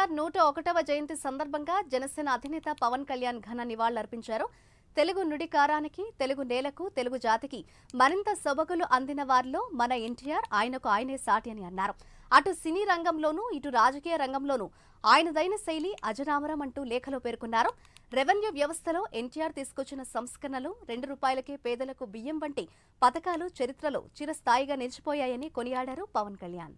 ఎన్టీఆర్ 101వ జయంతి సందర్భంగా జనసేన అధినేత పవన్ కళ్యాణ్ ఘన నివాళులర్పించారు. తెలుగు నుడికారానికి, తెలుగు నేలకు, తెలుగు జాతికి మరింత సొబగులు అందిన వారిలో మన ఎన్టీఆర్, ఆయనకు ఆయనే సాటి అని అన్నారు. అటు సినీ రంగంలోనూ, ఇటు రాజకీయ రంగంలోనూ ఆయనదైన శైలి అజరామరం అంటూ లేఖలో పేర్కొన్నారు. రెవెన్యూ వ్యవస్థలో ఎన్టీఆర్ తీసుకొచ్చిన సంస్కరణలు, ₹2కే పేదలకు బియ్యం వంటి పథకాలు చరిత్రలో చిరస్థాయిగా నిలిచిపోయాయని కొనియాడారు పవన్ కళ్యాణ్.